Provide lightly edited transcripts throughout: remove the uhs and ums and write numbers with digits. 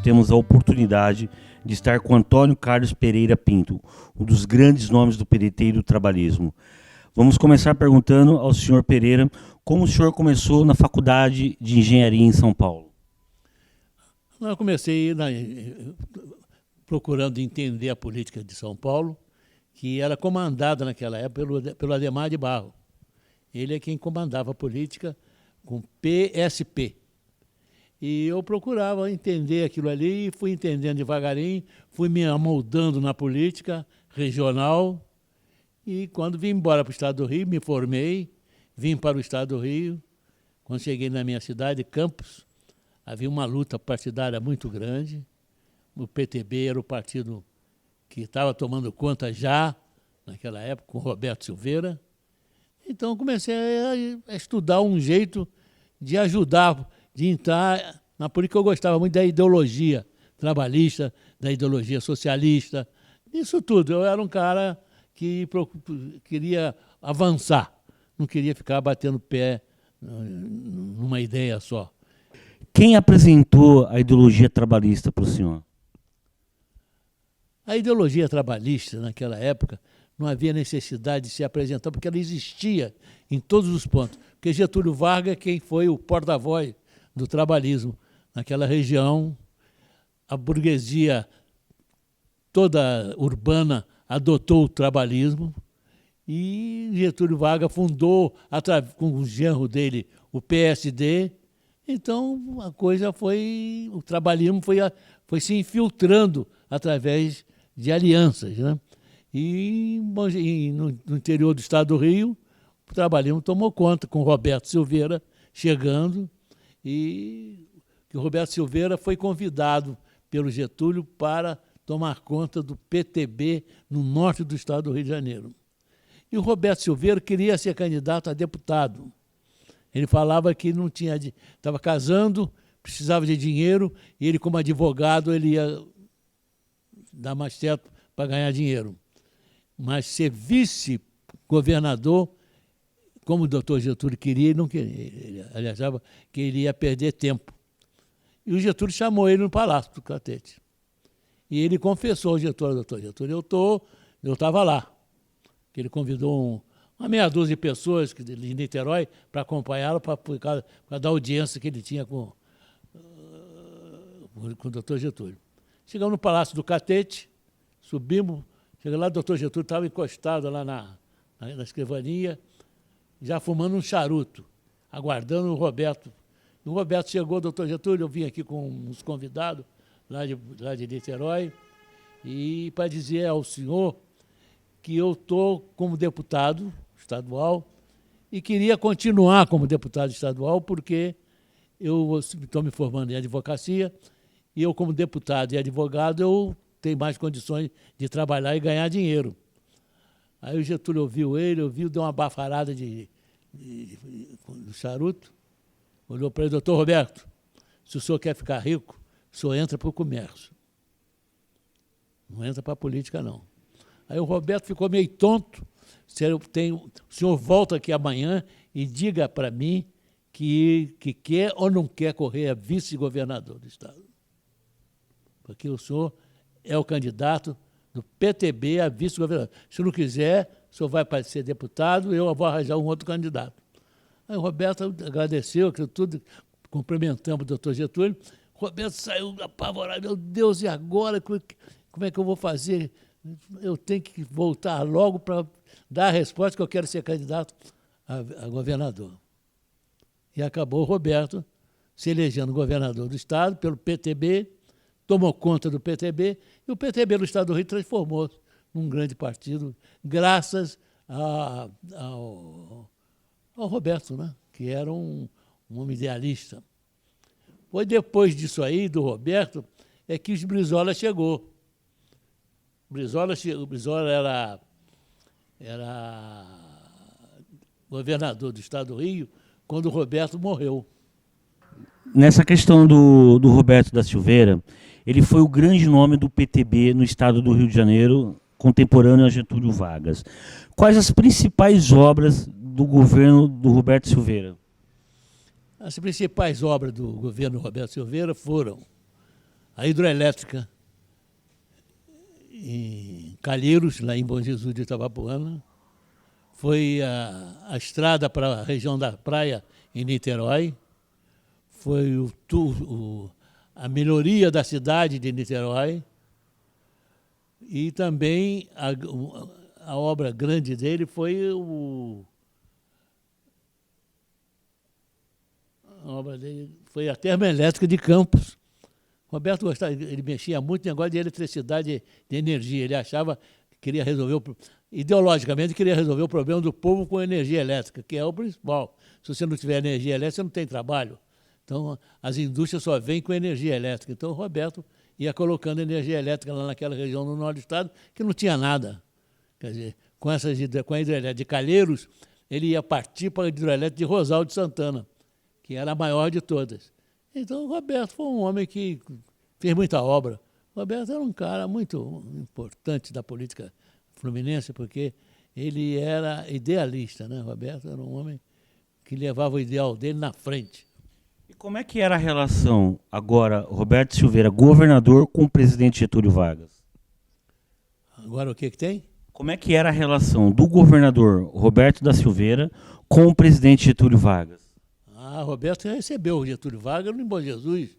temos a oportunidade de estar com Antônio Carlos Pereira Pinto, um dos grandes nomes do PDT e do trabalhismo. Vamos começar perguntando ao senhor Pereira como o senhor começou na Faculdade de Engenharia em São Paulo. Eu comecei procurando entender a política de São Paulo, que era comandada naquela época pelo Adhemar de Barros. Ele é quem comandava a política com PSP. E eu procurava entender aquilo ali, fui entendendo devagarinho, fui me amoldando na política regional. E quando vim embora para o estado do Rio, me formei, vim para o estado do Rio. Quando cheguei na minha cidade, Campos, havia uma luta partidária muito grande. O PTB era o partido que estava tomando conta já, naquela época, com Roberto Silveira. Então, comecei a estudar um jeito de ajudar, de entrar na política. Eu gostava muito da ideologia trabalhista, da ideologia socialista, isso tudo. Eu era um cara que queria avançar, não queria ficar batendo pé numa ideia só. Quem apresentou a ideologia trabalhista para o senhor? A ideologia trabalhista, naquela época, não havia necessidade de se apresentar, porque ela existia em todos os pontos. Porque Getúlio Vargas é quem foi o porta-voz do trabalhismo. Naquela região, a burguesia toda urbana adotou o trabalhismo e Getúlio Vargas fundou, com o genro dele, o PSD. Então, a coisa o trabalhismo foi se infiltrando através de alianças, né? E no interior do estado do Rio, o trabalhismo tomou conta, com o Roberto Silveira chegando, e que o Roberto Silveira foi convidado pelo Getúlio para tomar conta do PTB no norte do estado do Rio de Janeiro. E o Roberto Silveira queria ser candidato a deputado. Ele falava que não tinha, estava casando, precisava de dinheiro, e ele, como advogado, ele ia dar mais certo para ganhar dinheiro. Mas ser vice-governador, como o doutor Getúlio queria, ele não queria. Ele achava que ele ia perder tempo. E o Getúlio chamou ele no Palácio do Catete. E ele confessou ao Getúlio: doutor Getúlio, eu estava lá. Que ele convidou uma meia dúzia de pessoas de Niterói para acompanhá-lo, para dar audiência que ele tinha com o doutor Getúlio. Chegamos no Palácio do Catete, subimos, chegamos lá, o doutor Getúlio estava encostado lá na escrivania, já fumando um charuto, aguardando o Roberto. E o Roberto chegou: doutor Getúlio, eu vim aqui com uns convidados lá de Niterói, e para dizer ao senhor que eu estou como deputado estadual e queria continuar como deputado estadual, porque eu estou me formando em advocacia e eu, como deputado e advogado, eu tenho mais condições de trabalhar e ganhar dinheiro. Aí o Getúlio ouviu, deu uma bafarada de charuto, olhou para ele: doutor Roberto, se o senhor quer ficar rico, o senhor entra para o comércio. Não entra para a política, não. Aí o Roberto ficou meio tonto. O senhor volta aqui amanhã e diga para mim que quer ou não quer correr a vice-governador do estado. Porque o senhor é o candidato do PTB a vice-governador. Se não quiser, o senhor vai para ser deputado, eu vou arranjar um outro candidato. Aí o Roberto agradeceu aquilo tudo, cumprimentamos o doutor Getúlio. O Roberto saiu apavorado: meu Deus, e agora? Como é que eu vou fazer? Eu tenho que voltar logo para dar a resposta que eu quero ser candidato a governador. E acabou o Roberto se elegendo governador do estado pelo PTB, tomou conta do PTB, e o PTB no estado do Rio transformou-se num grande partido, graças ao Roberto, né? Que era um homem idealista. Foi depois disso aí, do Roberto, é que o Brizola chegou. O Brizola era governador do estado do Rio quando o Roberto morreu. Nessa questão do Roberto da Silveira, ele foi o grande nome do PTB no estado do Rio de Janeiro, contemporâneo a Getúlio Vargas. Quais as principais obras do governo do Roberto Silveira? As principais obras do governo Roberto Silveira foram a hidroelétrica em Calheiros, lá em Bom Jesus de Itabapoana, foi a estrada para a região da praia em Niterói, foi a melhoria da cidade de Niterói e também a obra grande dele foi a termoelétrica de Campos. Roberto gostava, ele mexia muito no negócio de eletricidade, de energia. Ele achava que queria resolver, ideologicamente, queria resolver o problema do povo com energia elétrica, que é o principal. Se você não tiver energia elétrica, você não tem trabalho. Então, as indústrias só vêm com energia elétrica. Então, o Roberto ia colocando energia elétrica lá naquela região no norte do estado, que não tinha nada. Quer dizer, com a hidroelétrica de Calheiros, ele ia partir para a hidroelétrica de Rosal de Santana, que era a maior de todas. Então, o Roberto foi um homem que fez muita obra. O Roberto era um cara muito importante da política fluminense, porque ele era idealista, né? O Roberto era um homem que levava o ideal dele na frente. E como é que era a relação, agora, Roberto Silveira, governador, com o presidente Getúlio Vargas? Agora, o que tem? Como é que era a relação do governador Roberto da Silveira com o presidente Getúlio Vargas? Roberto recebeu o Getúlio Vargas no Bom Jesus.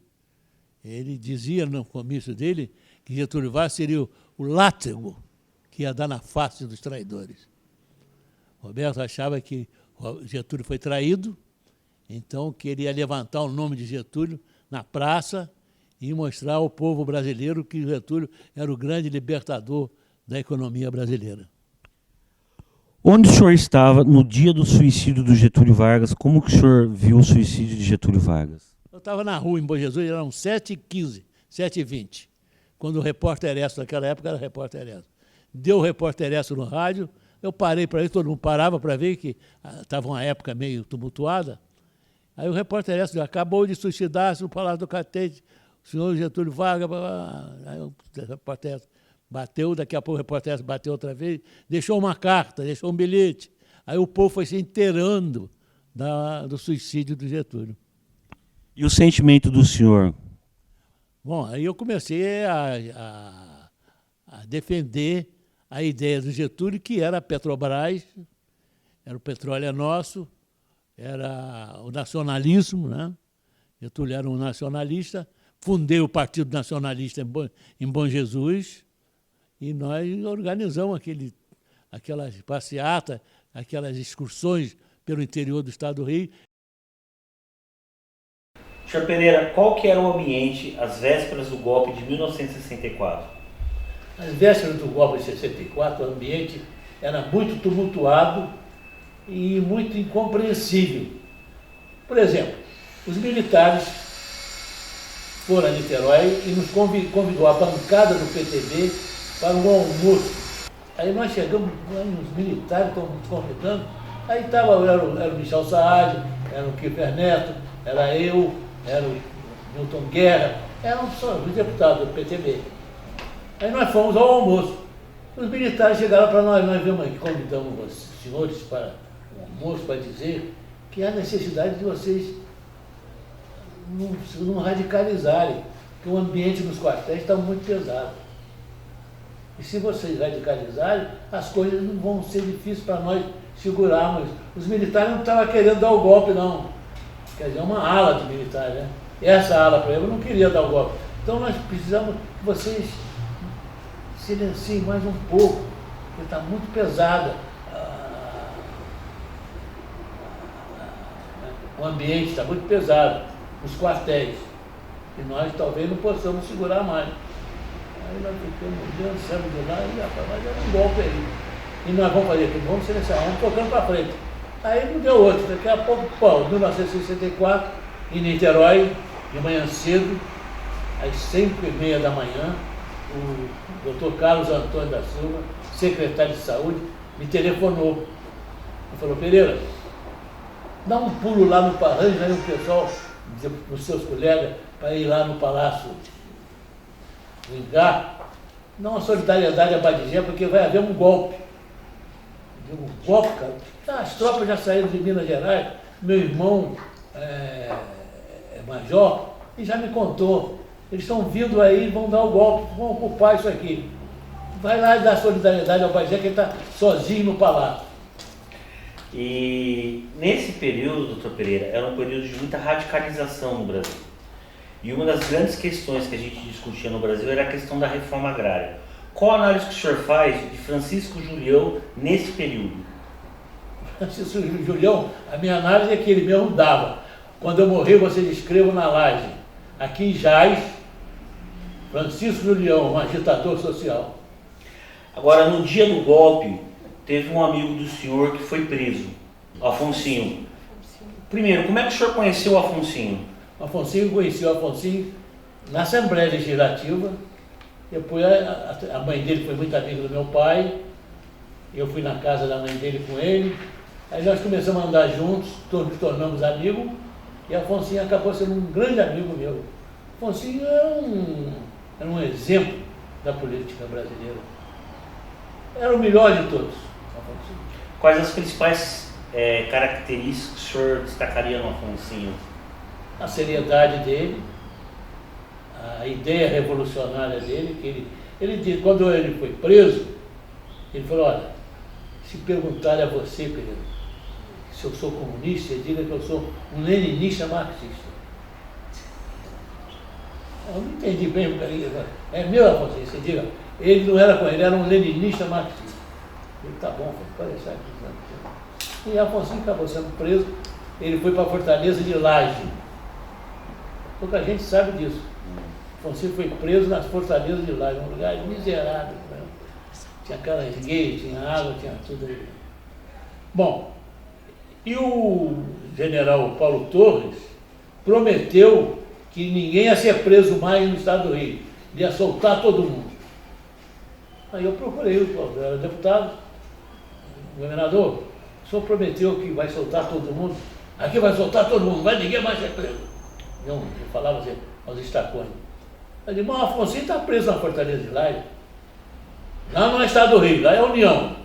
Ele dizia no comício dele que Getúlio Vargas seria o látrego que ia dar na face dos traidores. Roberto achava que Getúlio foi traído, então queria levantar o nome de Getúlio na praça e mostrar ao povo brasileiro que Getúlio era o grande libertador da economia brasileira. Onde o senhor estava no dia do suicídio do Getúlio Vargas? Como que o senhor viu o suicídio de Getúlio Vargas? Eu estava na rua em Bom Jesus, eram 7h15, 7h20, quando o repórter Esso, naquela época era repórter Esso. Deu o repórter Esso no rádio, eu parei para ver, todo mundo parava para ver que estava uma época meio tumultuada. Aí o repórter Esso acabou de suicidar-se no Palácio do Catete, o senhor Getúlio Vargas, aí o repórter Esso bateu, daqui a pouco o repórter bateu outra vez, deixou uma carta, deixou um bilhete. Aí o povo foi se inteirando do suicídio do Getúlio. E o sentimento do senhor? Bom, aí eu comecei a defender a ideia do Getúlio, que era a Petrobras, era o petróleo é nosso, era o nacionalismo, né? Getúlio era um nacionalista, fundei o Partido Nacionalista em Bom Jesus, e nós organizamos aquelas passeatas, aquelas excursões pelo interior do estado do Rio. Senhor Pereira, qual que era o ambiente às vésperas do golpe de 1964? Às vésperas do golpe de 64, o ambiente era muito tumultuado e muito incompreensível. Por exemplo, os militares foram a Niterói e nos convidou a bancada do PTB para um almoço. Aí nós chegamos, os militares estão nos convidando, aí era o Michel Saad, era o Kiefer Neto, era eu, era o Milton Guerra, eram só os deputados do PTB. Aí nós fomos ao almoço. Os militares chegaram para nós vimos aqui, convidamos os senhores para o almoço para dizer que há necessidade de vocês não radicalizarem, que o ambiente nos quartéis está muito pesado. E se vocês radicalizarem, as coisas não vão ser difíceis para nós segurarmos. Os militares não estavam querendo dar o golpe, não. Quer dizer, uma ala de militares, né? Essa ala, por exemplo, não queria dar o golpe. Então nós precisamos que vocês silenciem mais um pouco, porque está muito pesada. O ambiente está muito pesado, os quartéis. E nós talvez não possamos segurar mais. Aí nós ficamos olhando, saímos de lá e vai dar um golpe aí. E nós vamos fazer aqui, vamos silenciar, vamos tocando para frente. Aí não deu outro. Daqui a pouco, em 1964, em Niterói, de manhã cedo, às 5h30 da manhã, o Dr. Carlos Antônio da Silva, secretário de Saúde, me telefonou. Ele falou: Pereira, dá um pulo lá no Palácio, aí o pessoal, os seus colegas, para ir lá no Palácio do Ingá, dá uma solidariedade a Badigé, porque vai haver um golpe. Um golpe, cara. As tropas já saíram de Minas Gerais, meu irmão é major, e já me contou Eles estão vindo aí, vão dar o golpe, vão ocupar isso aqui. Vai lá e dá solidariedade ao Bagé, que ele está sozinho no palácio. E nesse período, doutor Pereira, era um período de muita radicalização no Brasil. E uma das grandes questões que a gente discutia no Brasil era a questão da reforma agrária. Qual a análise que o senhor faz de Francisco Julião nesse período? Francisco Julião, a minha análise é que ele mesmo dava. Quando eu morrer, vocês escrevam na laje. Aqui em Jaz, Francisco Julião, um agitador social. Agora, no dia do golpe, teve um amigo do senhor que foi preso, Afonsinho. Primeiro, como é que o senhor conheceu o Afonsinho? Afonsinho conheceu o Afonsinho na Assembleia Legislativa. Depois a mãe dele foi muito amiga do meu pai. Eu fui na casa da mãe dele com ele. Aí nós começamos a andar juntos, todos nos tornamos amigos. E Afonsinho acabou sendo um grande amigo meu. Afonsinho era um exemplo da política brasileira. Era o melhor de todos, Afonsinho. Quais as principais características que o senhor destacaria no Afonsinho? A seriedade dele, a ideia revolucionária dele, que ele disse, quando ele foi preso, ele falou, olha, se perguntarem a você, Pereira, se eu sou comunista, você diga que eu sou um leninista marxista. Eu não entendi bem, é meu, Afonso, você diga, ele não era com ele, era um leninista marxista. Ele, tá bom, pode deixar aqui. E Afonso acabou sendo preso, ele foi para a Fortaleza de Laje. Pouca gente sabe disso. Afonso foi preso nas Fortalezas de Laje, um lugar miserável. Né? Tinha aquelas gays, tinha água, tinha tudo aí. Bom, e o general Paulo Torres prometeu que ninguém ia ser preso mais no estado do Rio, ele ia soltar todo mundo. Aí eu procurei, eu era deputado, governador, o senhor prometeu que vai soltar todo mundo, aqui vai soltar todo mundo, vai ninguém mais ser preso. Eu falava assim, aos estacões. Eu disse, mas o Afonso está preso na Fortaleza de Laje. Lá não é estado do Rio, lá é a União.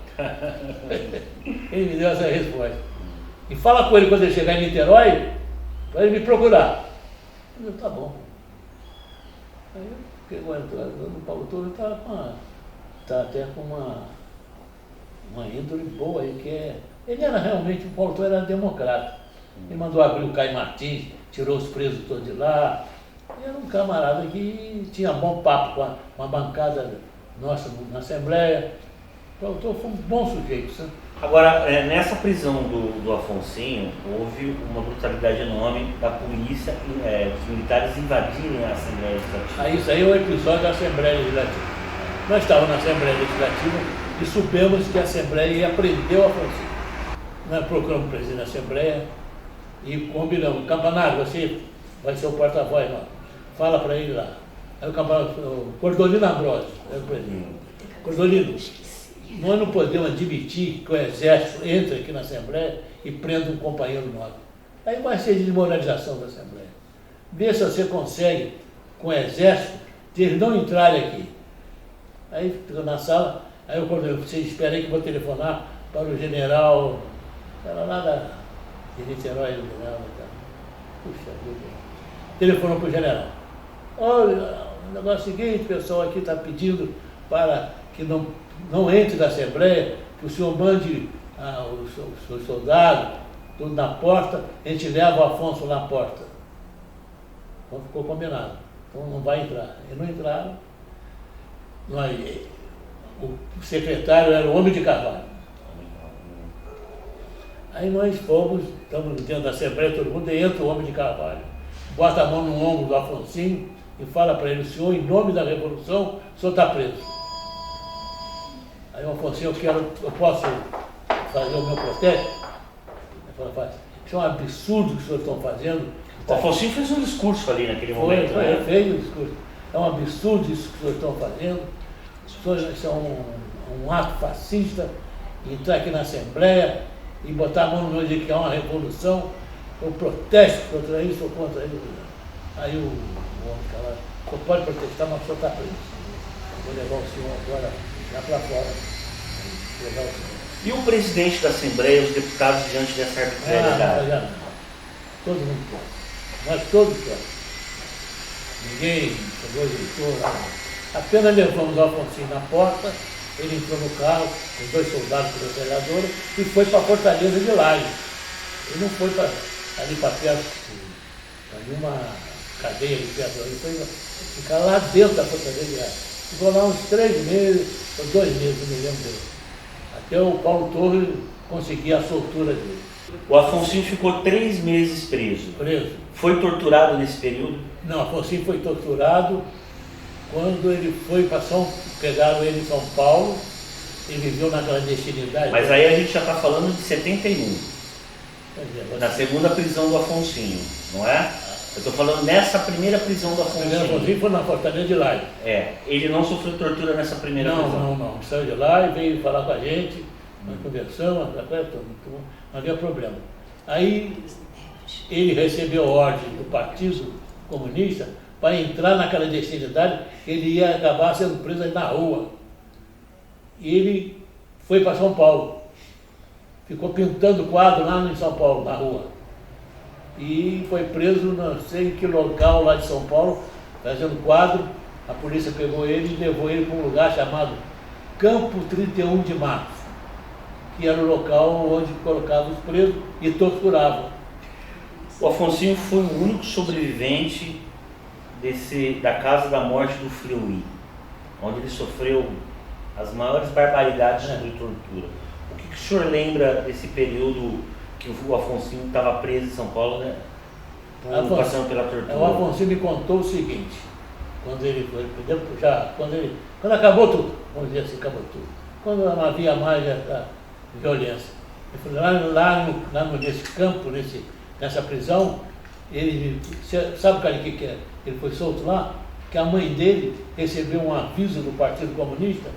Ele me deu essa resposta. E fala com ele quando ele chegar em Niterói, para ele me procurar. Eu disse, tá bom. Aí eu fiquei aguentando, o Paulo Torres está até com uma índole boa aí, que é. Ele era realmente, o Paulo Torres era democrata. Ele mandou abrir o Caio Martins, tirou os presos todos de lá. Ele era um camarada que tinha bom papo com a bancada nossa na Assembleia. O Paulo Torres foi um bom sujeito, sabe? Agora, nessa prisão do Afonsinho, houve uma brutalidade enorme da polícia, dos militares invadirem a Assembleia Legislativa. Isso aí é o episódio da Assembleia Legislativa. Nós estávamos na Assembleia Legislativa e soubemos que a Assembleia ia prender o Afonsinho. Nós procuramos o presidente da Assembleia e combinamos, Campanário, você vai ser o porta-voz lá, fala para ele lá. Aí o Campanário, o Cordolino Ambrosio, é o presidente. Cordolino, nós não podemos admitir que o Exército entre aqui na Assembleia e prenda um companheiro nosso. Aí vai ser desmoralização da Assembleia. Vê se você consegue, com o Exército, eles não entrarem aqui. Aí ficou na sala, aí eu falei, vocês esperem aí que eu vou telefonar para o general, era lá de Niterói, do general, puxa vida. Telefonou para o general. Olha, o negócio é o seguinte, o pessoal aqui está pedindo para que não entre na Assembleia, que o senhor mande os seus soldados, tudo na porta, a gente leva o Afonso na porta. Então ficou combinado. Então não vai entrar. Eles não entraram. O secretário era o Homem de Carvalho. Aí nós fomos, estamos dentro da Assembleia, todo mundo, e entra o Homem de Carvalho, bota a mão no ombro do Afonsinho e fala para ele, o senhor, em nome da Revolução, o senhor está preso. Aí o Afonsinho, eu posso fazer o meu protesto? Ele falou, isso é um absurdo que os senhores estão fazendo. O Afonsinho fez um discurso ali naquele momento. Ele fez um discurso. É um absurdo isso que os senhores estão fazendo. Isso é um ato fascista, entrar aqui na Assembleia e botar a mão no meu dia que é uma revolução, eu protesto contra isso ou contra isso. Aí o homem fala, o senhor pode protestar, mas o senhor está preso. Eu vou levar o senhor agora lá para fora. Levar o senhor. E o presidente da Assembleia, os deputados diante dessa arbitrariedade? Não. Todo mundo pode. Nós todos podemos. Ninguém chegou e gritou lá. Apenas levamos o Afonso na porta, ele entrou no carro, os 2 soldados com a metralhadora, e foi para a Fortaleza de Laje. Ele não foi ali para perto, para nenhuma cadeia de perto, ele foi ficar lá dentro da Fortaleza de Laje. Ficou lá uns 3 meses, ou 2 meses, não me lembro dele. Até o Paulo Torres conseguir a soltura dele. O Afonsinho ficou 3 meses preso. Preso. Foi torturado nesse período? Não, Afonso foi torturado quando ele foi para pegaram ele em São Paulo, ele viveu na clandestinidade. Mas aí a gente já está falando de 71, Quer na dizer, segunda prisão do Afonsinho, não é? Eu estou falando nessa primeira prisão do o primeiro Afonsinho. Afonso foi na Fortaleza de Laje. Ele não sofreu tortura nessa primeira prisão? Não. Saiu de lá e veio falar com a gente, nós conversamos, não havia problema. Aí ele recebeu ordem do Partido Comunista para entrar na clandestinidade, ele ia acabar sendo preso aí na rua. E ele foi para São Paulo, ficou pintando quadro lá em São Paulo, na rua. E foi preso, não sei em que local lá de São Paulo, fazendo quadro. A polícia pegou ele e levou ele para um lugar chamado Campo 31 de Março, que era o local onde colocavam os presos e torturavam. O Afonsinho foi o único sobrevivente da Casa da Morte do Fleury, onde ele sofreu as maiores barbaridades sobre tortura. O que o senhor lembra desse período que o Afonsinho estava preso em São Paulo, né? Passando pela tortura? O Afonso me contou o seguinte, quando acabou tudo, vamos dizer assim, acabou tudo, quando não havia mais a violência, ele falou, nesse campo, nessa prisão, sabe o que é? Ele foi solto lá, que a mãe dele recebeu um aviso do Partido Comunista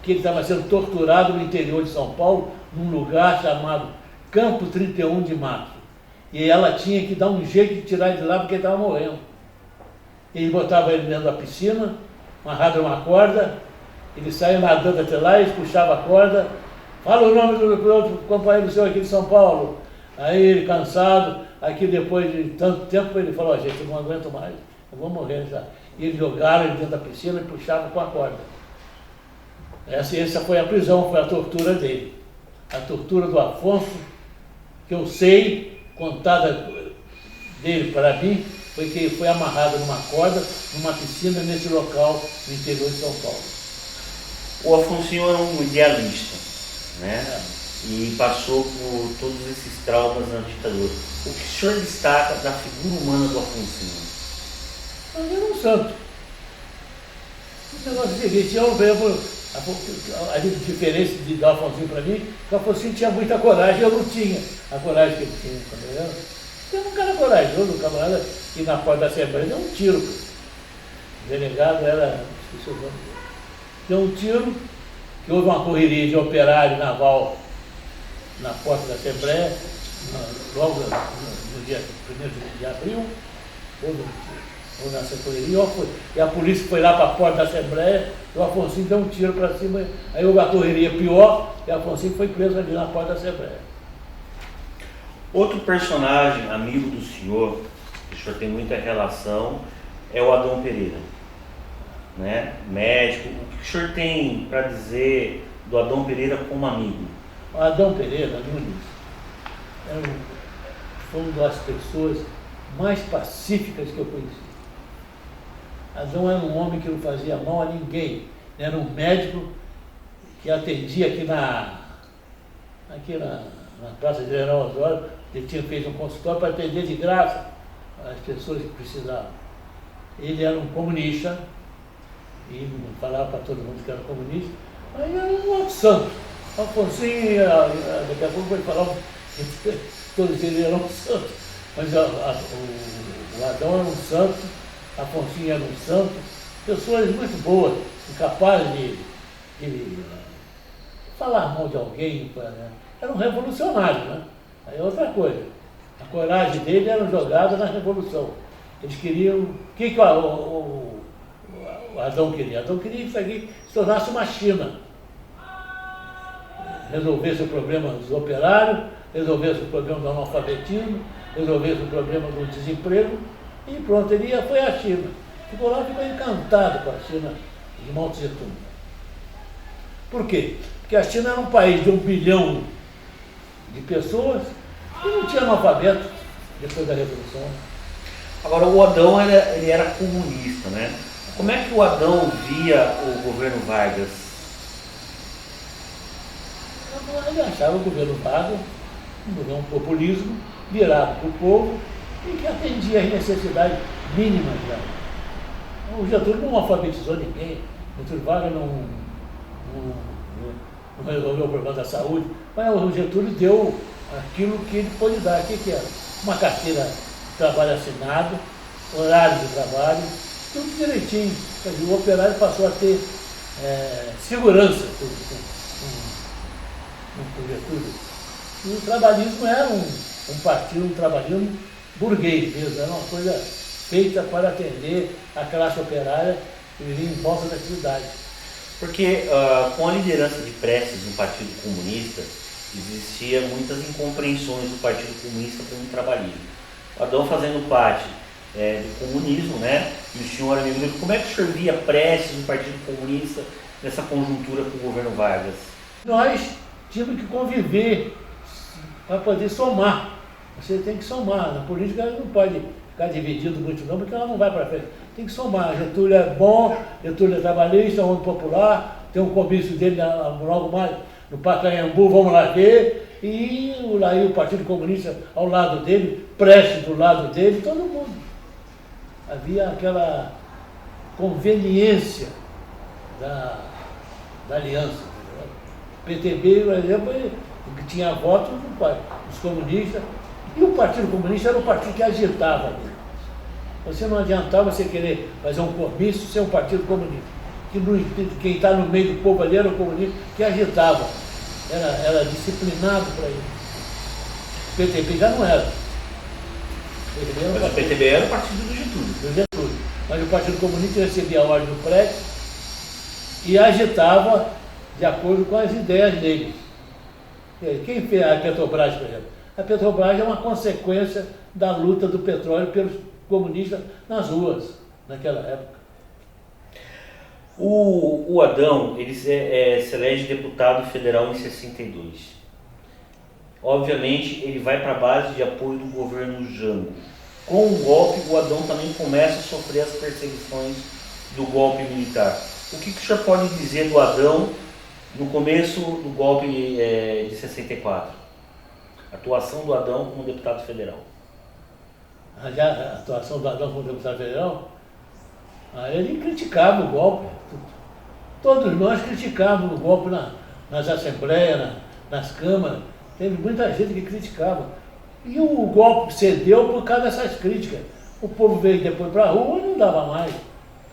que ele estava sendo torturado no interior de São Paulo, num lugar chamado Campo 31 de Março. E ela tinha que dar um jeito de tirar ele de lá porque ele estava morrendo. Ele botava ele dentro da piscina, amarrado a uma corda, ele saía nadando até lá, eles puxavam a corda, fala o nome do outro companheiro seu aqui de São Paulo. Aí ele cansado, aqui depois de tanto tempo ele falou, gente, eu não aguento mais, eu vou morrer já. E eles jogaram ele dentro da piscina e puxavam com a corda. Essa foi a prisão, foi a tortura dele. A tortura do Afonso, que eu sei, contada dele para mim, foi que ele foi amarrado numa corda, numa piscina, nesse local no interior de São Paulo. O Afonsinho era um idealista, né? E passou por todos esses traumas na ditadura. O que o senhor destaca da figura humana do Afonsinho? Ele era um santo. O negócio é o seguinte, eu vejo a diferença do Afonsinho para mim, que o Afonsinho tinha muita coragem, eu não tinha a coragem que ele tinha quando eu era. Eu era um cara corajoso, um camarada que na porta da Assembleia deu um tiro. O delegado era, deu um tiro, que houve uma correria de operário naval na porta da Assembleia, logo no dia 1º de abril, ou nessa correria, e a polícia foi lá para a porta da Assembleia, e o Afonsinho deu um tiro para cima, aí houve a correria pior, e o Afonsinho foi preso ali na porta da Assembleia. Outro personagem, amigo do senhor, que o senhor tem muita relação, é o Adão Pereira, né? Médico. O que o senhor tem para dizer do Adão Pereira como amigo? O Adão Pereira Nunes foi uma das pessoas mais pacíficas que eu conheci. Adão era um homem que não fazia mal a ninguém. Era um médico que atendia aqui na Praça de General Osório. Ele tinha feito um consultório para atender de graça as pessoas que precisavam. Ele era um comunista, e não falava para todo mundo que era comunista, aí era um outro santo. Afonsinho, daqui a pouco vai falar, todos eles eram santos, mas o Adão era um santo, Afonsinho era um santo, pessoas muito boas, incapazes de falar mal de alguém, né? Era um revolucionário, né? Aí é outra coisa. A coragem dele era jogada na revolução. Eles queriam. O que o Adão queria? Adão queria que isso aqui se tornasse uma China. Resolvesse o problema dos operários, resolvesse o problema do analfabetismo, resolvesse o problema do desemprego, e pronto, foi a China. Ficou lá e ficou encantado com a China de Mao Tse Tung. Por quê? Porque a China era um país de 1 bilhão de pessoas e não tinha analfabeto depois da Revolução. Agora, o Adão ele era comunista, né? Como é que o Adão via o governo Vargas? Ele achava o governo Vargas um populismo virado para o povo e que atendia às necessidades mínimas da. O Getúlio não alfabetizou ninguém, o Getúlio Vargas não resolveu o problema da saúde, mas o Getúlio deu aquilo que ele pôde dar. O que era? Uma carteira de trabalho assinado, horário de trabalho, tudo direitinho. Quer dizer, o operário passou a ter segurança com o Getúlio. E o trabalhismo era um partido, um trabalhismo burguês mesmo, era uma coisa feita para atender a classe operária que vivia em volta da atividade. Porque com a liderança de Prestes no Partido Comunista, existia muitas incompreensões do Partido Comunista com o trabalhismo. O Adão fazendo parte do comunismo, né? E o senhor amigo dele, como é que o senhor via Prestes no Partido Comunista nessa conjuntura com o governo Vargas? Nós tínhamos que conviver para poder somar. Você tem que somar. Na política ela não pode ficar dividido muito não, porque ela não vai para frente. Tem que somar. Getúlio é bom, Getúlio é trabalhista, é um homem popular, tem um comício dele logo mais no Pacaembu, vamos lá ver, e aí o Partido Comunista ao lado dele, Prestes do lado dele, todo mundo. Havia aquela conveniência da aliança. O PTB, por exemplo, que tinha votos dos comunistas, e o Partido Comunista era o partido que agitava ali. Você não adiantava você querer fazer um comício sem um partido comunista. Quem está no meio do povo ali era o comunista que agitava. Era disciplinado para isso. O PTB já não era. Mas o PTB era o partido do Getúlio. Do Getúlio. Mas o Partido Comunista recebia a ordem do Prestes e agitava de acordo com as ideias deles. Quem fez a Petrobras, por exemplo? A Petrobras é uma consequência da luta do petróleo pelos comunistas nas ruas, naquela época. O Adão, ele se elege deputado federal em 62. Obviamente, ele vai para a base de apoio do governo Jango. Com o golpe, o Adão também começa a sofrer as perseguições do golpe militar. O que o senhor pode dizer do Adão no começo do golpe de 64? A atuação do Adão como deputado federal. A atuação do Adão como deputado federal, ele criticava o golpe. Todos nós criticávamos o golpe nas assembleias, nas câmaras. Teve muita gente que criticava. E o golpe cedeu por causa dessas críticas. O povo veio depois para a rua e não dava mais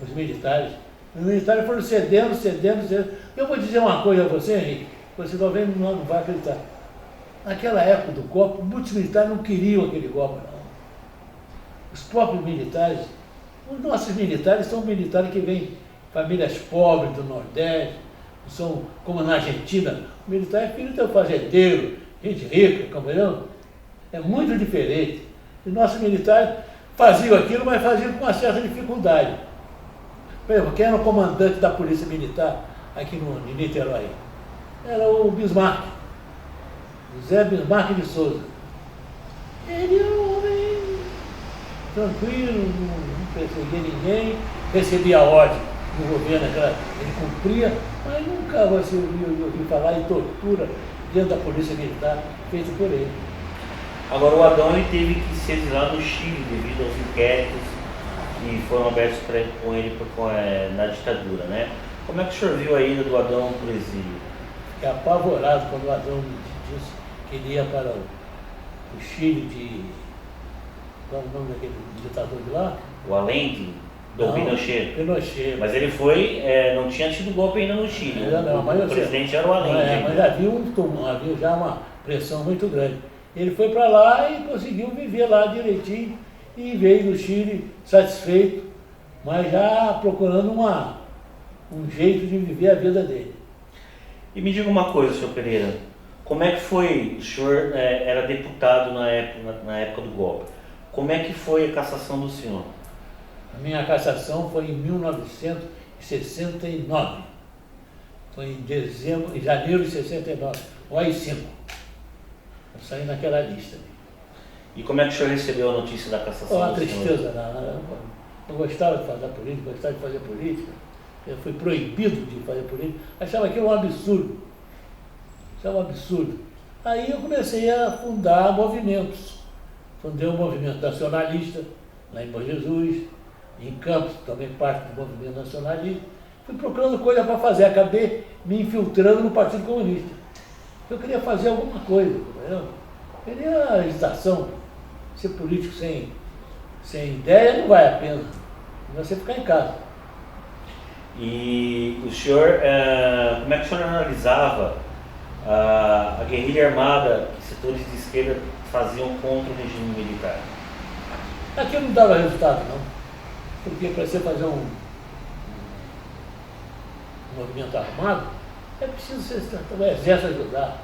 os militares. Os militares foram cedendo. Eu vou dizer uma coisa a você, Henrique, você talvez não vai acreditar. Naquela época do golpe, muitos militares não queriam aquele golpe, não. Os próprios militares, os nossos militares são militares que vêm de famílias pobres do Nordeste, são como na Argentina, o militar é filho do fazendeiro, gente rica, compreendeu? É muito diferente. Os nossos militares faziam aquilo, mas faziam com uma certa dificuldade. Por exemplo, quem era o comandante da Polícia Militar aqui em Niterói? Era o Bismarck, José Bismarck de Souza. Ele era um homem tranquilo, não perseguia ninguém, recebia ordem do governo, ele cumpria, mas nunca você ouviu falar em tortura dentro da Polícia Militar feita por ele. Agora, o Adão ele teve que se exilar no Chile devido aos inquéritos que foram abertos com ele na ditadura, né? Como é que o senhor viu a ida do Adão para o exílio? Fiquei apavorado quando o Adão me disse que ele ia para o Chile de... Qual é o nome daquele ditador de lá? O Allende? Do Pinochet. Pinochet. Mas ele foi, não tinha tido golpe ainda no Chile. O presidente era o Allende. Mas havia já uma pressão muito grande. Ele foi para lá e conseguiu viver lá direitinho e veio do Chile satisfeito, mas já procurando um jeito de viver a vida dele. E me diga uma coisa, senhor Pereira, como é que foi, o senhor era deputado na época do golpe, como é que foi a cassação do senhor? A minha cassação foi em 1969. Foi em janeiro de 69, o AI-5. Eu saí naquela lista. E como é que o senhor recebeu a notícia da cassação? Uma do senhor? tristeza, não gostava de fazer política, gostava de fazer política. Eu fui proibido de fazer política. Achava aquilo um absurdo. Achava um absurdo. Aí eu comecei a fundar movimentos. Fundei um movimento nacionalista, lá em Bom Jesus, em Campos, também parte do movimento nacionalista. Fui procurando coisa para fazer, acabei me infiltrando no Partido Comunista. Eu queria fazer alguma coisa, entendeu? Queria agitação. Ser político sem ideia não vale a pena. Você ficar em casa. E o senhor, como é que o senhor analisava a guerrilha armada que setores de esquerda faziam contra o regime militar? Aquilo não dava resultado, não. Porque para você fazer um movimento armado, é preciso o exército ajudar.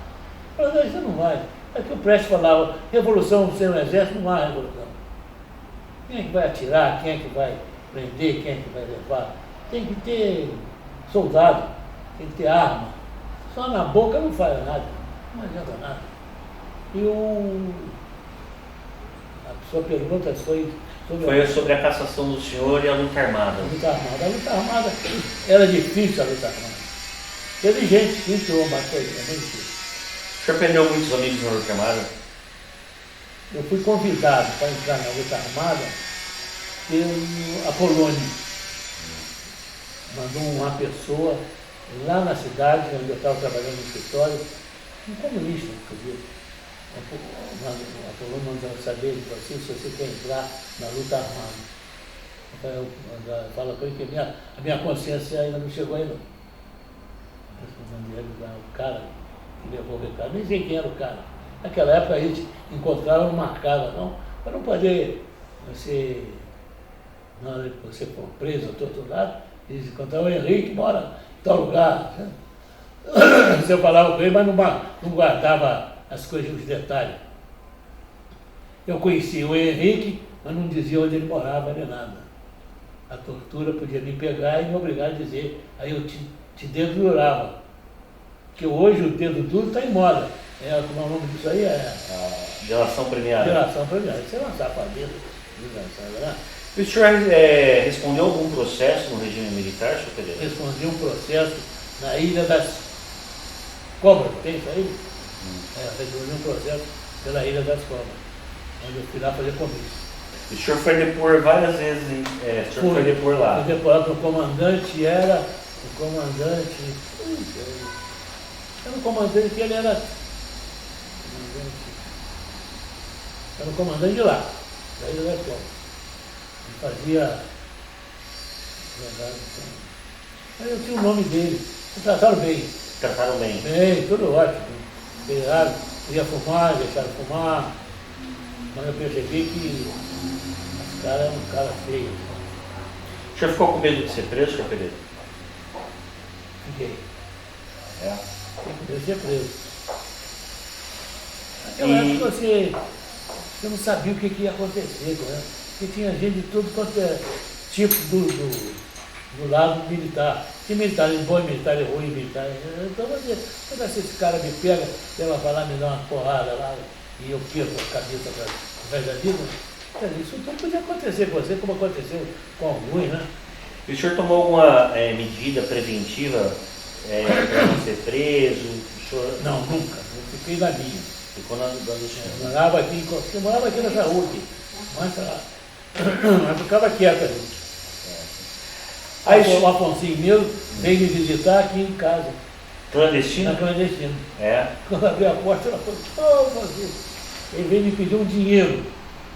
Mas isso não vai. É que o Prestes falava, revolução sem o exército não há revolução. Quem é que vai atirar, quem é que vai prender, quem é que vai levar? Tem que ter soldado, tem que ter arma. Só na boca não faz nada, não adianta nada. E a sua pergunta foi sobre a cassação do senhor e a luta armada. A luta armada. A luta armada era difícil, a luta armada. Teve gente que entrou, mas foi muito difícil. O senhor perdeu muitos amigos na luta armada? Eu fui convidado para entrar na luta armada pelo Apolônio. Mandou uma pessoa lá na cidade, onde eu estava trabalhando no escritório, um comunista, inclusive. O Apolônio mandou saber, ele falou assim, se você quer entrar na luta armada. Eu falo para ele que a minha consciência ainda não chegou aí, não. O cara que levou o recado, nem sei quem era o cara. Naquela época a gente encontrava, não marcava, não, para não poder na hora que você for preso, torturado, eles encontravam o Henrique, mora em tal lugar. Né? Você falava com ele, mas não guardava as coisas, os detalhes. Eu conhecia o Henrique, mas não dizia onde ele morava nem nada. A tortura podia me pegar e me obrigar a dizer. Aí eu te dedurava. Porque hoje o dedo duro está em moda. Como é o nome disso aí? A delação premiada. Delação premiada. Você lançar para dentro, né? E o senhor respondeu algum processo no regime militar, senhor Pereira? Respondi um processo na Ilha das Cobras, tem isso aí? Respondi um processo pela Ilha das Cobras, onde eu fui lá fazer comício. O senhor foi depor várias vezes, hein? O senhor foi depor lá. Fui deporado, o comandante era o comandante que ele era o comandante de lá, da Ilha das Cobras. Ele fazia. Mas eu tinha o nome dele. Me trataram bem. Trataram bem? Bem, tudo ótimo. Pegaram, queria fumar, deixaram fumar. Mas eu percebi que os caras eram um cara feio. O senhor ficou com medo de ser preso, senhor Pereira? Fiquei. Fiquei com medo de ser preso. Naquela época você não sabia o que ia acontecer, né? Porque tinha gente de tudo quanto é tipo do lado militar. Tinha militares bons, militares ruins, militares. Então, quando esse cara me pega, ela vai lá me dá uma porrada lá e eu perco a cabeça através da vida, isso tudo podia acontecer com você, como aconteceu com alguns, né? E o senhor tomou alguma medida preventiva para não ser preso? Senhor... Não, nunca. Eu fiquei na minha. Ficou na do senhor? Eu morava aqui nessa rua aqui. Mas ficava quieto ali. Aí o Afonsinho mesmo veio me visitar aqui em casa. Clandestino? Na clandestina. Quando abri a porta, ela falou, Afonsinho. Ele veio me pedir um dinheiro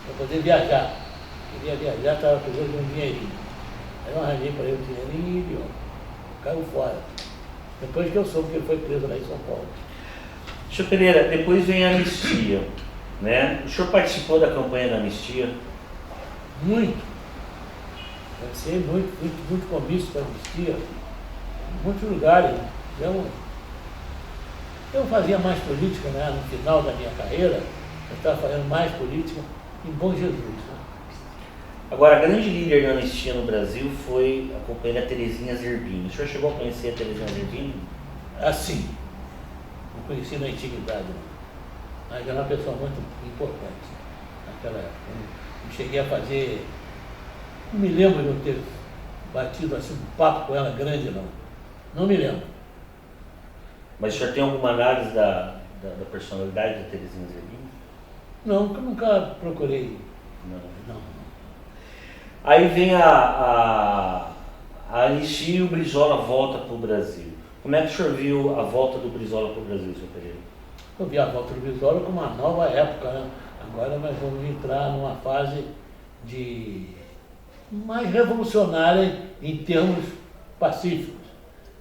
para poder viajar. Queria viajar, estava precisando de um dinheirinho. Aí eu arranjei para ele o dinheirinho e caiu fora. Depois que eu soube que ele foi preso lá em São Paulo. Senhor Pereira, depois vem a anistia, né? O senhor participou da campanha da anistia? Muito. Participei muito comício para anistia, em muitos lugares. Eu fazia mais política, né? No final da minha carreira, eu estava fazendo mais política em Bom Jesus. Né? Agora, a grande líder da anistia no Brasil foi a companheira Terezinha Zerbini. O senhor chegou a conhecer a Terezinha Zerbini? Assim, não conheci na intimidade, não. Mas era uma pessoa muito importante naquela época. Eu cheguei a fazer, não me lembro de eu ter batido assim um papo com ela grande, não. Não me lembro. Mas o senhor tem alguma análise da personalidade da Terezinha Zerbini? Não, nunca procurei. Não. Não. Aí vem a anistia e o Brizola volta para o Brasil. Como é que o senhor viu a volta do Brizola para o Brasil, senhor Pereira? Eu vi a volta do Brizola como uma nova época, né? Agora nós vamos entrar numa fase de mais revolucionária em termos pacíficos.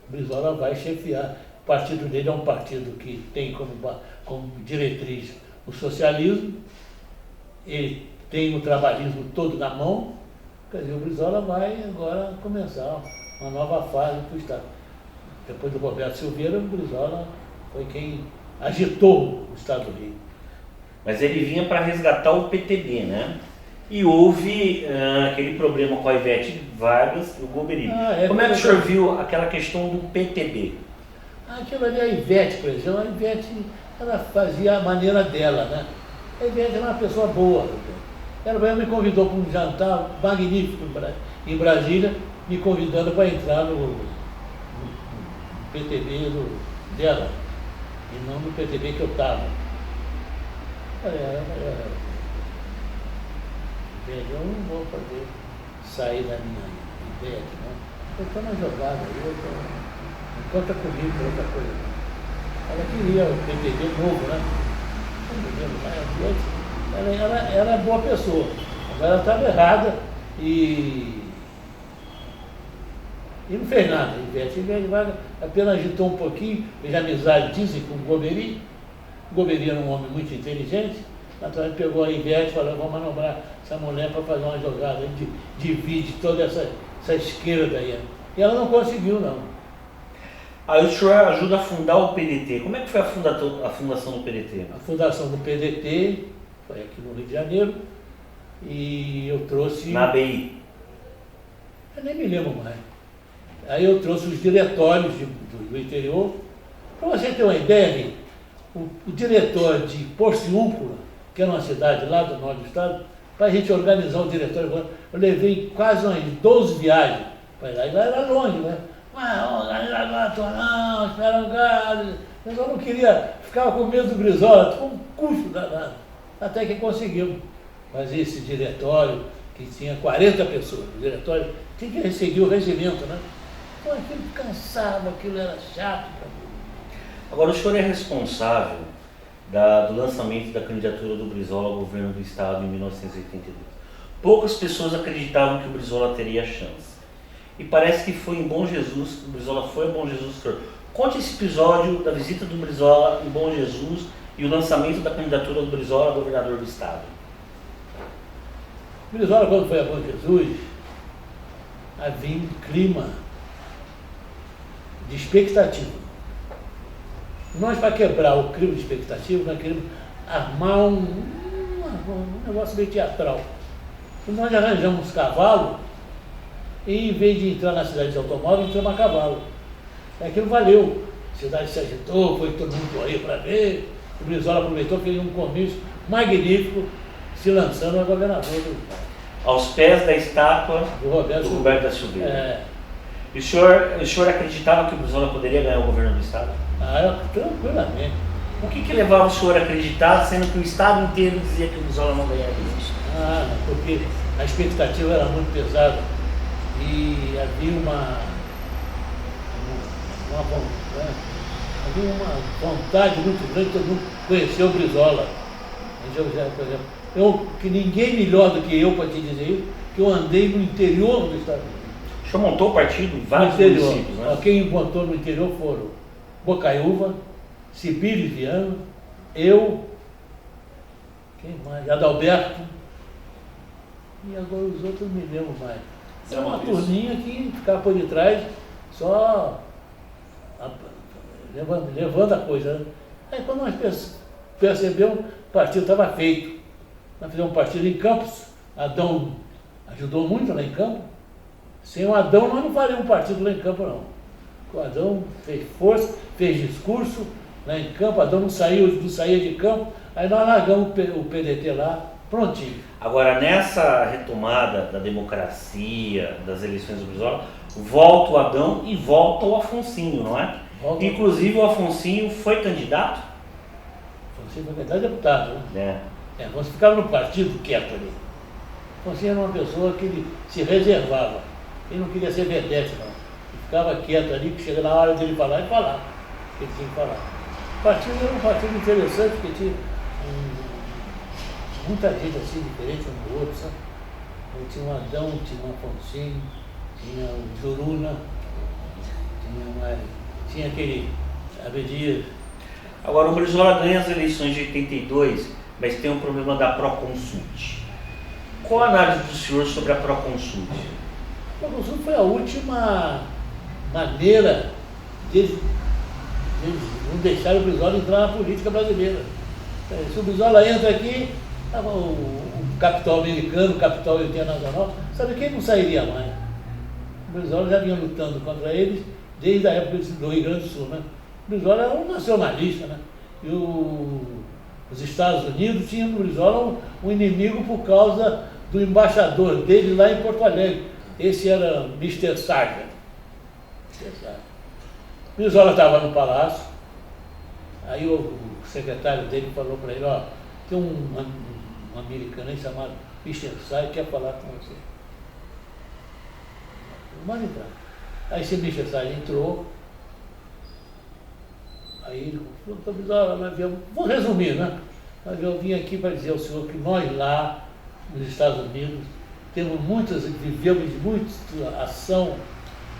O Brizola vai chefiar. O partido dele é um partido que tem como diretriz o socialismo, ele tem o trabalhismo todo na mão, quer dizer, o Brizola vai agora começar uma nova fase para o Estado. Depois do Roberto Silveira, o Brizola foi quem agitou o Estado do Rio. Mas ele vinha para resgatar o PTB, né? E houve aquele problema com a Ivete Vargas e o Golbery. Como é que o senhor viu aquela questão do PTB? Aquilo ali, a Ivete, por exemplo, a Ivete, ela fazia a maneira dela, né? A Ivete era uma pessoa boa. Ela me convidou para um jantar magnífico em Brasília, me convidando para entrar no PTB dela, e não no PTB que eu estava. Eu não vou poder sair da minha ideia aqui, não. Eu estou na jogada aí, não conta comigo por outra coisa. Ela queria o PTB novo, né? Ela era boa pessoa, agora ela estava errada e não fez nada. Ivete Vargas apenas agitou um pouquinho, fez amizade, dizem, com o Golbery. O Golbery era um homem muito inteligente, naturalmente pegou a Ivete e falou: vamos manobrar essa mulher para fazer uma jogada, divide toda essa esquerda aí. E ela não conseguiu, não. Aí o senhor ajuda a fundar o PDT. Como é que foi a fundação do PDT? A fundação do PDT foi aqui no Rio de Janeiro e eu trouxe... Na ABI? Eu nem me lembro mais. Aí eu trouxe os diretórios do interior. Para você ter uma ideia, o diretor de Porciúncula, que era uma cidade lá do norte do estado, para a gente organizar o diretório, eu levei quase umas 12 viagens para lá. E lá era longe, né? Não, espera um gado. Eu só não queria, ficava com medo do Brizola, com um custo danado. Até que conseguimos fazer esse diretório, que tinha 40 pessoas. O diretório tinha que seguir o regimento, né? Então aquilo cansava, aquilo era chato para mim. Agora, o senhor é responsável do lançamento da candidatura do Brizola ao governo do estado em 1982. Poucas pessoas acreditavam que o Brizola teria chance. E parece que foi em Bom Jesus, o Brizola foi a Bom Jesus. Conte esse episódio da visita do Brizola em Bom Jesus e o lançamento da candidatura do Brizola a governador do estado. O Brizola, quando foi a Bom Jesus, havia um clima de expectativa. Nós, para quebrar o clima de expectativa, nós queríamos armar um negócio meio teatral. E nós arranjamos uns cavalos e, em vez de entrar na cidade de automóvel, entramos a cavalo. Aquilo valeu. A cidade se agitou, foi todo mundo aí para ver. O Brizola aproveitou, fez um comício magnífico, se lançando a governador do estado. Aos pés da estátua do Roberto da Silveira. E o senhor acreditava que o Brizola poderia ganhar o governo do estado? Tranquilamente. O que levava o senhor a acreditar, sendo que o estado inteiro dizia que o Brizola não ganharia isso? Porque a expectativa era muito pesada e havia uma vontade muito grande de todo mundo conhecer o Brizola. Por exemplo, que ninguém melhor do que eu para te dizer isso, que eu andei no interior do estado. O senhor montou o partido em vários municípios, né? Quem montou no interior foram Bocaiúva, Sibílio Viana, eu, quem mais? Adalberto, e agora os outros não me lembro mais. Era uma turminha que ficava por detrás, só levando a coisa. Né? Aí quando nós percebemos, o partido estava feito. Nós fizemos um partido em Campos, Adão ajudou muito lá em Campo. Sem o Adão, nós não faríamos um partido lá em Campo, não. O Adão fez força, fez discurso lá em Campo, Adão não saía de Campo, aí nós largamos o PDT lá, prontinho. Agora, nessa retomada da democracia, das eleições do Brizola, volta o Adão e volta o Afonsinho, não é? Inclusive o Afonsinho foi candidato? Afonsinho foi candidato a deputado, né? Você ficava no partido quieto ali. Afonsinho era uma pessoa que ele se reservava. Ele não queria ser vedete, não. Ele ficava quieto ali, que chega na hora dele falar, ele falava. Ele tinha que falar. O partido era um partido interessante, porque tinha muita gente assim, diferente um do outro, sabe? Tinha um Adão, tinha um Afonsinho, tinha o Juruna, tinha aquele Abdias. Agora, o Brizola ganha as eleições de 82, mas tem um problema da Proconsult. Qual a análise do senhor sobre a Proconsult? A Proconsult foi a última maneira de não deixar o Brizola entrar na política brasileira. Se o Brizola entra aqui, o capital americano, o capital internacional, sabe quem não sairia mais? O Brizola já vinha lutando contra eles desde a época do Rio Grande do Sul, né? O Brizola era um nacionalista, né? E os Estados Unidos tinham no Brizola um inimigo por causa do embaixador dele lá em Porto Alegre. Esse era Mr. Sargent. O Brizola estava no palácio, aí o secretário dele falou para ele, ó, tem um americano aí chamado Mr. Sargent, quer falar com você. Manda entrar. Aí esse Mr. Sargent entrou, aí ele falou, Brizola, vou resumir, né? Mas eu vim aqui para dizer ao senhor que nós lá, nos Estados Unidos, vivemos muita ação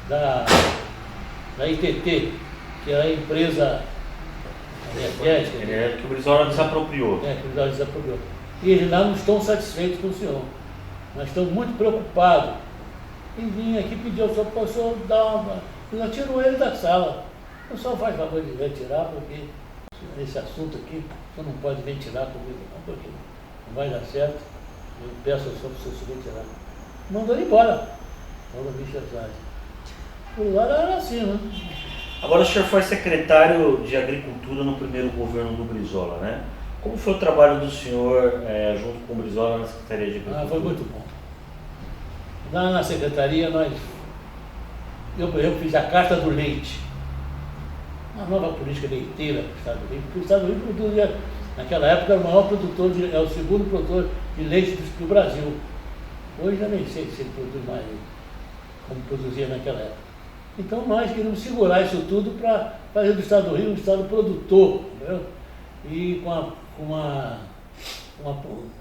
da ITT, que é a empresa energética. Que o Brizola desapropriou. Que o Brizola desapropriou. E eles lá não estão satisfeitos com o senhor. Nós estamos muito preocupados. E vim aqui pedir ao senhor para o senhor dar uma... Eu tirou ele da sala. O senhor faz favor de retirar, porque esse assunto aqui, o senhor não pode ventilar comigo, não, porque não vai dar certo. Eu peço ao senhor para o senhor se retirar. Mandou ele embora. Falou Michel Sargent. O Brizola era assim, né? Agora o senhor foi secretário de Agricultura no primeiro governo do Brizola, né? Como foi o trabalho do senhor junto com o Brizola na Secretaria de Agricultura? Foi muito bom. Lá na secretaria eu fiz a Carta do Leite, uma nova política leiteira do Estado do Rio, porque o Estado do Rio produzia, naquela época era o maior produtor, é o segundo produtor de leite do Brasil. Hoje eu nem sei se ele produz mais como produzia naquela época. Então nós queríamos segurar isso tudo para fazer do Estado do Rio um Estado produtor, entendeu? E com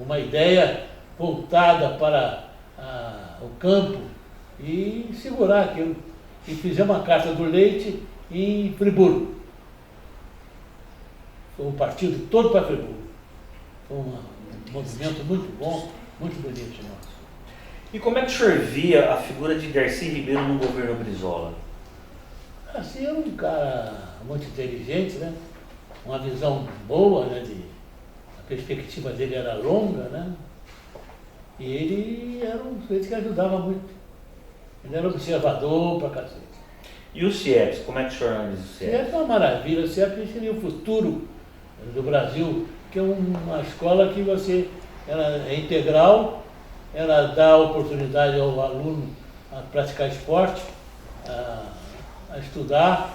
uma ideia voltada para o campo e segurar aquilo. E fizemos uma Carta do Leite em Friburgo. Foi um partido todo para Friburgo. Foi um movimento muito bom, muito bonito nosso. E como é que o senhor via a figura de Darcy Ribeiro no governo Brizola? Assim, era um cara muito inteligente, né? Uma visão boa, né? A perspectiva dele era longa, né? E ele era um sujeito que ajudava muito. Ele era observador pra cacete. E o CIEPS, como é que o senhor analisa o O CIEPS? CIEPS é uma maravilha, o CIEPS seria o futuro do Brasil, que é uma escola que ela é integral, ela dá oportunidade ao aluno a praticar esporte, a estudar.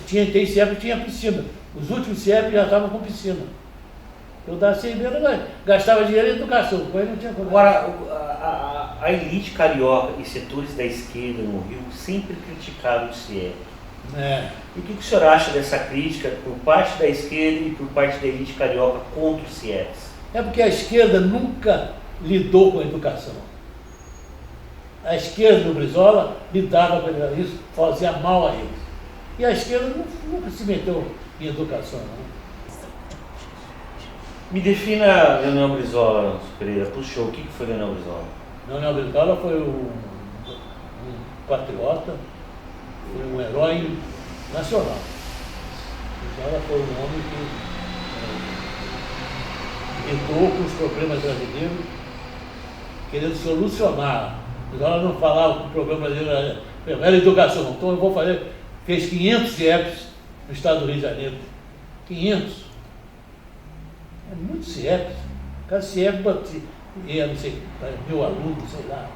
Tem CIEP que tinha piscina. Os últimos CIEP já estavam com piscina. Eu Darcy Ribeiro gastava dinheiro em educação, com ele não tinha como. Agora, a elite carioca e setores da esquerda no Rio sempre criticaram o CIEP. E o que o senhor acha dessa crítica por parte da esquerda e por parte da elite carioca contra o CIEPS? É porque a esquerda nunca lidou com a educação. A esquerda do Brizola lidava com isso, fazia mal a eles. E a esquerda nunca se meteu em educação, não. Me defina Leonel Brizola, Pereira. Puxou, o que foi Leonel Brizola? Leonel Brizola foi um patriota, foi um herói nacional. Brizola foi um homem que lidou com os problemas brasileiros querendo solucionar. Ela não falava que o problema brasileiro era educação. Então eu vou fazer, fez 500 CIEPs no estado do Rio de Janeiro. 500. É muito CIEPs. Cada CIEP ia, não sei, 1.000 alunos, sei lá.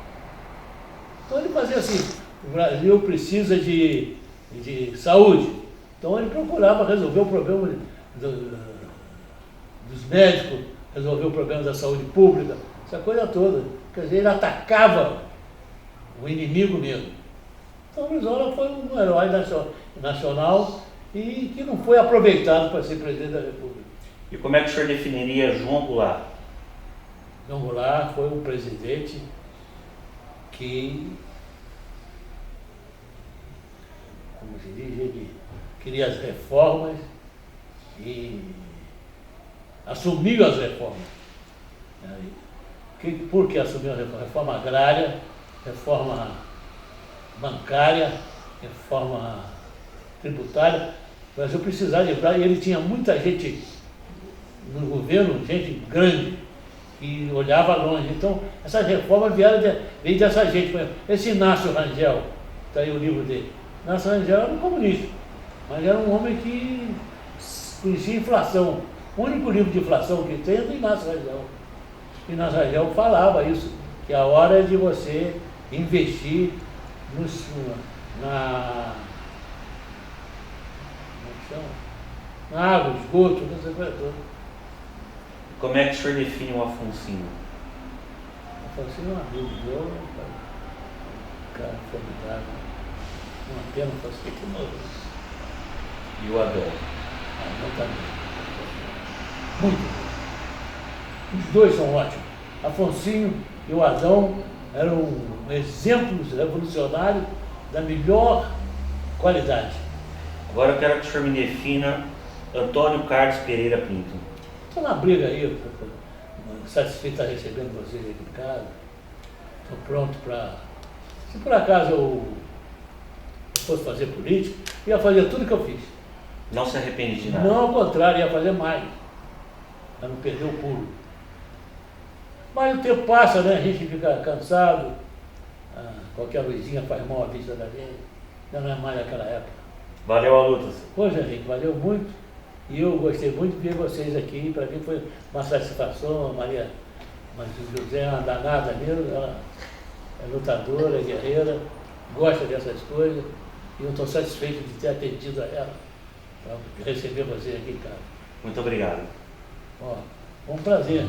Então ele fazia assim, o Brasil precisa de saúde. Então ele procurava resolver o problema dos médicos, resolver o problema da saúde pública, essa coisa toda. Quer dizer, ele atacava o inimigo mesmo. Então Brizola foi um herói nacional e que não foi aproveitado para ser presidente da República. E como é que o senhor definiria João Goulart? João Goulart foi um presidente que, como se diz, ele queria as reformas e assumiu as reformas. Por que assumiu a reforma? Reforma agrária, reforma bancária, reforma tributária. O Brasil precisava lembrar, e ele tinha muita gente no governo, gente grande, que olhava longe. Então, essas reformas veio dessa gente. Esse Inácio Rangel, está aí o livro dele. Inácio Rangel era um comunista, mas era um homem que conhecia inflação. O único livro de inflação que tem é do Inácio Rangel. Inácio Rangel falava isso, que a hora é de você investir na água, esgoto, essa coisa toda. Como é que o senhor define o Afonsinho? Afonsinho é um amigo meu, um cara formidável. Uma pena, fosse feito novo. E o Adão? Adão também. Muito bom. Os dois são ótimos. Afonsinho e o Adão eram exemplos revolucionários da melhor qualidade. Agora eu quero que o senhor me defina Antônio Carlos Pereira Pinto. Estou na briga aí, satisfeito de estar recebendo vocês aqui em casa. Estou pronto para... Se por acaso eu fosse fazer política, ia fazer tudo que eu fiz. Não se arrepende de nada? Não, ao contrário, ia fazer mais, para não perder o pulo. Mas o tempo passa, né? A gente fica cansado, qualquer luzinha faz mal à vista da gente, já não é mais aquela época. Valeu a luta. Pois é, gente, valeu muito. E eu gostei muito de ver vocês aqui. Para mim foi uma satisfação. A Maria José é uma danada mesmo, ela é lutadora, é guerreira, gosta dessas coisas. E eu estou satisfeito de ter atendido a ela, para receber vocês aqui em casa. Muito obrigado. Ó, foi um prazer.